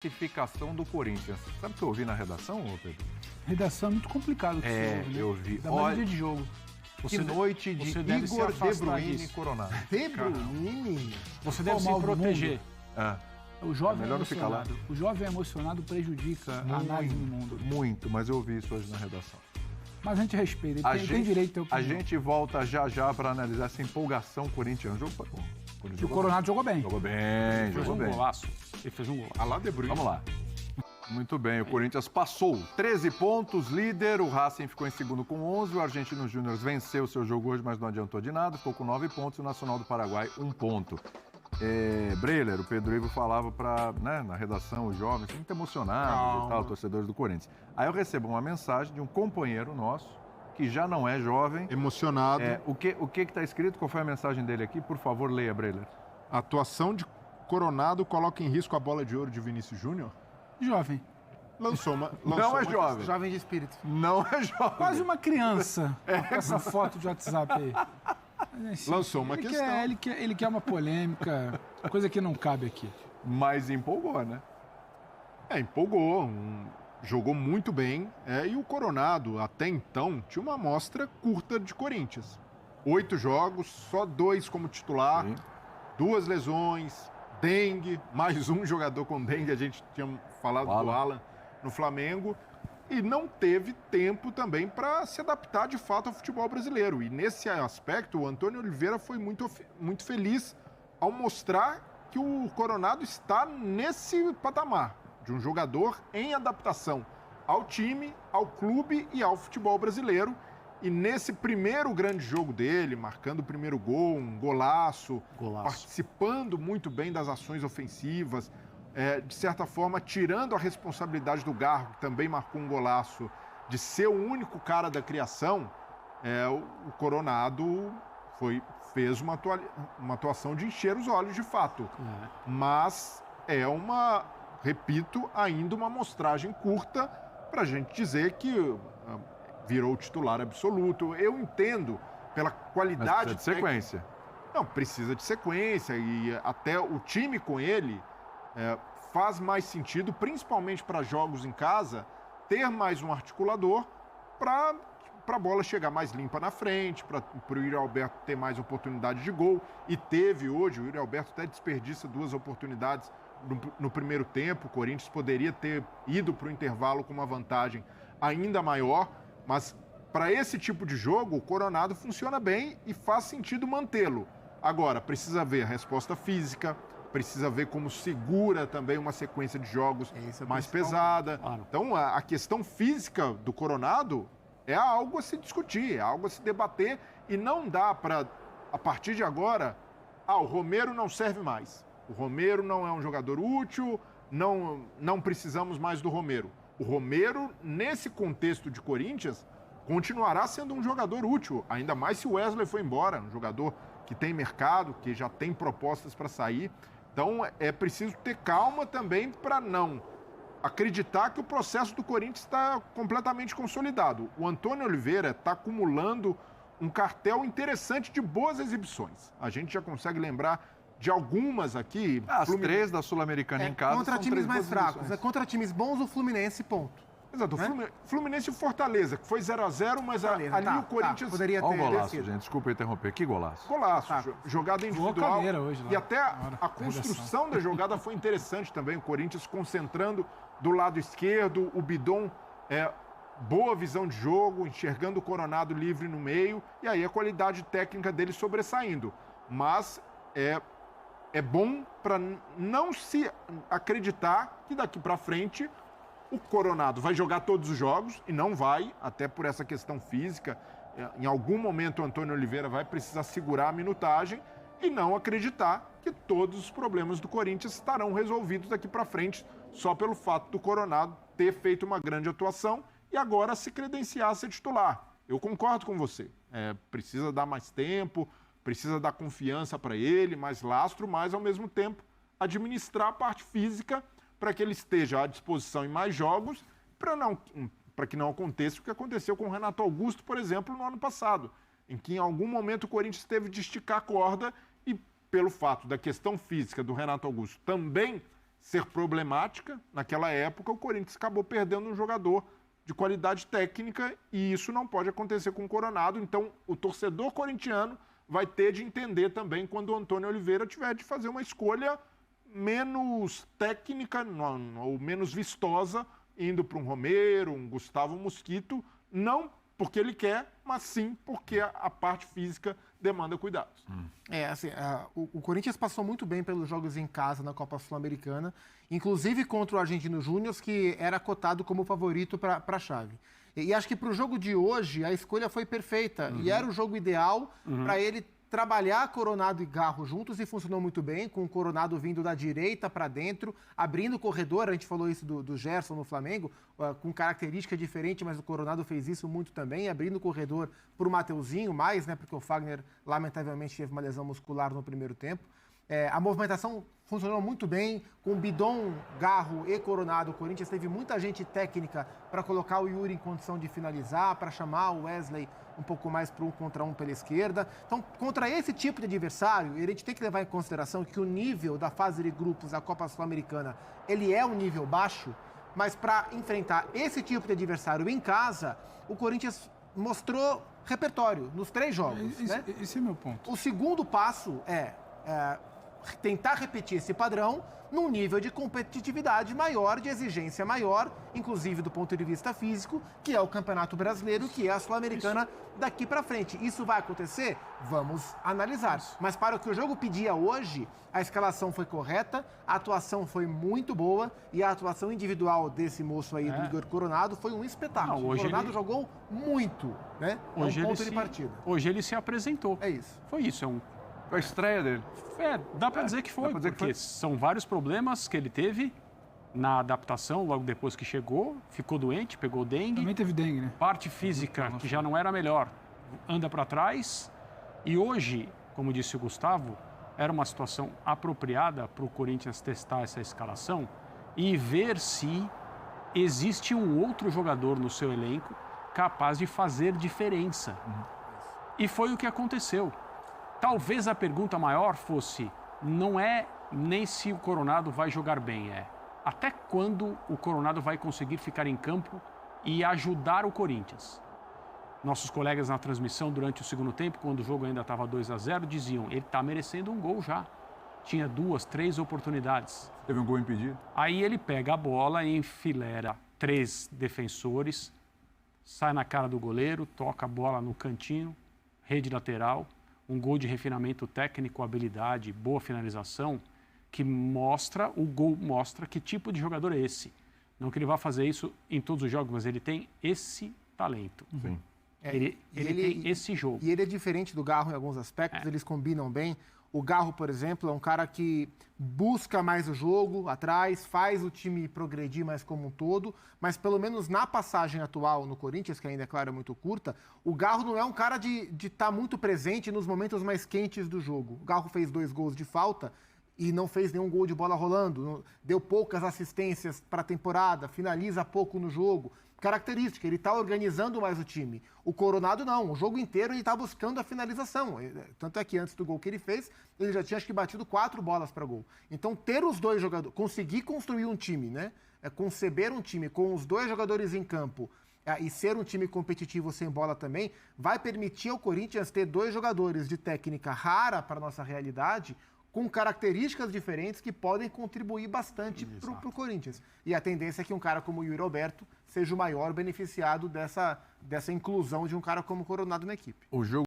classificação do Corinthians. Sabe o que eu ouvi na redação, Pedro? Redação é muito complicado. Eu vi. Da maioria de jogo. Que noite de Igor De Bruyne coronado. De Bruyne? Você deve se proteger. O jovem melhor não ficar lá. O jovem emocionado prejudica a análise no mundo. Muito, mas eu ouvi isso hoje na redação. Mas a gente respeita, ele tem direito a ter opinião. A gente volta já para analisar essa empolgação corintiana. O jogo foi bom. E o Coronado jogou bem. Jogou bem. Ele fez um golaço. A lá De Bruyne. Vamos lá. Muito bem, o Corinthians passou 13 pontos, líder, o Racing ficou em segundo com 11, o Argentinos Júnior venceu o seu jogo hoje, mas não adiantou de nada, ficou com 9 pontos, e o Nacional do Paraguai 1 ponto. Breler, o Pedro Ivo falava na redação, os jovens, muito emocionados e tal, torcedores do Corinthians. Aí eu recebo uma mensagem de um companheiro nosso, que já não é jovem. Emocionado. O que está escrito? Qual foi a mensagem dele aqui? Por favor, leia, Breler. A atuação de Coronado coloca em risco a bola de ouro de Vinícius Júnior? Jovem. Não é jovem. Jovem de espírito. Não é jovem. Quase uma criança. Com essa foto de WhatsApp aí. Assim, Lançou uma questão. Ele quer uma polêmica, coisa que não cabe aqui. Mas empolgou, né? Empolgou. Jogou muito bem. E o Coronado, até então, tinha uma amostra curta de Corinthians. 8 jogos, só 2 como titular, Sim. 2 lesões, dengue, mais um jogador com dengue, a gente tinha falado do Alan no Flamengo, e não teve tempo também para se adaptar de fato ao futebol brasileiro. E nesse aspecto, o Antônio Oliveira foi muito feliz ao mostrar que o Coronado está nesse patamar de um jogador em adaptação ao time, ao clube e ao futebol brasileiro. E nesse primeiro grande jogo dele, marcando o primeiro gol, um golaço. Participando muito bem das ações ofensivas, de certa forma, tirando a responsabilidade do Garro, que também marcou um golaço, de ser o único cara da criação, o Coronado fez uma atuação de encher os olhos, de fato. Mas repito, ainda uma amostragem curta para a gente dizer que virou titular absoluto. Eu entendo pela qualidade... Mas precisa de sequência. Não, precisa de sequência e até o time com ele faz mais sentido, principalmente para jogos em casa, ter mais um articulador para a bola chegar mais limpa na frente, para o Yuri Alberto ter mais oportunidade de gol. E teve hoje, o Yuri Alberto até desperdiça 2 oportunidades no primeiro tempo. O Corinthians poderia ter ido para o intervalo com uma vantagem ainda maior, mas para esse tipo de jogo, o Coronado funciona bem e faz sentido mantê-lo. Agora, precisa ver a resposta física, precisa ver como segura também uma sequência de jogos mais pesada. Então, a questão física do Coronado é algo a se discutir, é algo a se debater, e não dá para, a partir de agora, o Romero não serve mais. O Romero não é um jogador útil, não precisamos mais do Romero. O Romero, nesse contexto de Corinthians, continuará sendo um jogador útil, ainda mais se o Wesley for embora, um jogador que tem mercado, que já tem propostas para sair. Então, é preciso ter calma também para não acreditar que o processo do Corinthians está completamente consolidado. O Antônio Oliveira está acumulando um cartel interessante de boas exibições. A gente já consegue lembrar de algumas aqui. As 3 da Sul-Americana em casa contra são times 3 mais fracos. posições. Contra times bons, o Fluminense, ponto. Exato. Fluminense e Fortaleza, que foi 0-0, mas ali o Corinthians... poderia Olha o ter golaço, sido. gente. Desculpa interromper. Que golaço. Golaço. Jogada individual. Hoje, lá, e até a construção da jogada foi interessante também. O Corinthians concentrando do lado esquerdo, o Bidon... boa visão de jogo, enxergando o Coronado livre no meio, e aí a qualidade técnica dele sobressaindo. Mas é bom para não se acreditar que daqui para frente o Coronado vai jogar todos os jogos, e não vai, até por essa questão física. Em algum momento o Antônio Oliveira vai precisar segurar a minutagem, e não acreditar que todos os problemas do Corinthians estarão resolvidos daqui para frente só pelo fato do Coronado ter feito uma grande atuação e agora se credenciar a ser titular. Eu concordo com você. Precisa dar mais tempo, precisa dar confiança para ele, mais lastro, mas ao mesmo tempo administrar a parte física para que ele esteja à disposição em mais jogos, para que não aconteça o que aconteceu com o Renato Augusto, por exemplo, no ano passado, em que em algum momento o Corinthians teve de esticar a corda e, pelo fato da questão física do Renato Augusto também ser problemática. Naquela época, o Corinthians acabou perdendo um jogador de qualidade técnica e isso não pode acontecer com o Coronado. Então, o torcedor corintiano vai ter de entender também quando o Antônio Oliveira tiver de fazer uma escolha menos técnica ou menos vistosa, indo para um Romero, um Gustavo Mosquito, não porque ele quer, mas sim porque a parte física demanda cuidados. O Corinthians passou muito bem pelos jogos em casa na Copa Sul-Americana, inclusive contra o Argentino Júnior, que era cotado como favorito para a chave. E acho que para o jogo de hoje a escolha foi perfeita e era o jogo ideal para ele trabalhar Coronado e Garro juntos e funcionou muito bem, com o Coronado vindo da direita para dentro, abrindo o corredor. A gente falou isso do Gerson no Flamengo, com característica diferente, mas o Coronado fez isso muito também, abrindo o corredor para o Mateuzinho, mais, né, porque o Fagner lamentavelmente teve uma lesão muscular no primeiro tempo. A movimentação funcionou muito bem, com Bidon, Garro e Coronado. O Corinthians teve muita gente técnica para colocar o Yuri em condição de finalizar, para chamar o Wesley um pouco mais para 1 contra 1 pela esquerda. Então, contra esse tipo de adversário, a gente tem que levar em consideração que o nível da fase de grupos da Copa Sul-Americana, ele é um nível baixo, mas para enfrentar esse tipo de adversário em casa, o Corinthians mostrou repertório nos 3 jogos. Esse é meu ponto. O segundo passo é tentar repetir esse padrão num nível de competitividade maior, de exigência maior, inclusive do ponto de vista físico, que é o Campeonato Brasileiro, que é a Sul-Americana daqui para frente. Isso vai acontecer? Vamos analisar. Mas para o que o jogo pedia hoje, a escalação foi correta, a atuação foi muito boa e a atuação individual desse moço aí, do Igor Coronado, foi um espetáculo. O Coronado jogou muito, né? Hoje é um ponto de partida. Hoje ele se apresentou. É isso. Foi isso, Foi a estreia dele. dá para dizer que foi, porque são vários problemas que ele teve na adaptação logo depois que chegou, ficou doente, pegou dengue. Também teve dengue, né? Parte física, que já não era melhor, anda para trás. E hoje, como disse o Gustavo, era uma situação apropriada para o Corinthians testar essa escalação e ver se existe um outro jogador no seu elenco capaz de fazer diferença. E foi o que aconteceu. Talvez a pergunta maior fosse, não é nem se o Coronado vai jogar bem, até quando o Coronado vai conseguir ficar em campo e ajudar o Corinthians. Nossos colegas na transmissão, durante o segundo tempo, quando o jogo ainda estava 2-0, diziam, ele está merecendo um gol já. Tinha 2, 3 oportunidades. Teve um gol impedido. Aí ele pega a bola e enfileira 3 defensores, sai na cara do goleiro, toca a bola no cantinho, rede lateral. Um gol de refinamento técnico, habilidade, boa finalização, que mostra, o gol mostra que tipo de jogador é esse. Não que ele vá fazer isso em todos os jogos, mas ele tem esse talento. Sim. Ele tem esse jogo. E ele é diferente do Garro em alguns aspectos, eles combinam bem. O Garro, por exemplo, é um cara que busca mais o jogo atrás, faz o time progredir mais como um todo, mas pelo menos na passagem atual no Corinthians, que ainda, é claro, é muito curta, o Garro não é um cara de estar muito presente nos momentos mais quentes do jogo. O Garro fez 2 gols de falta e não fez nenhum gol de bola rolando, deu poucas assistências para a temporada, finaliza pouco no jogo. Característica, ele está organizando mais o time. O Coronado não, o jogo inteiro ele está buscando a finalização. Tanto é que antes do gol que ele fez, ele já tinha acho que batido 4 bolas para gol. Então ter os 2 jogadores, conseguir construir um time, né? Conceber um time com os 2 jogadores em campo e ser um time competitivo sem bola também, vai permitir ao Corinthians ter 2 jogadores de técnica rara para a nossa realidade, com características diferentes que podem contribuir bastante para o Corinthians. E a tendência é que um cara como o Yuri Alberto seja o maior beneficiado dessa inclusão de um cara como o Coronado na equipe. O jogo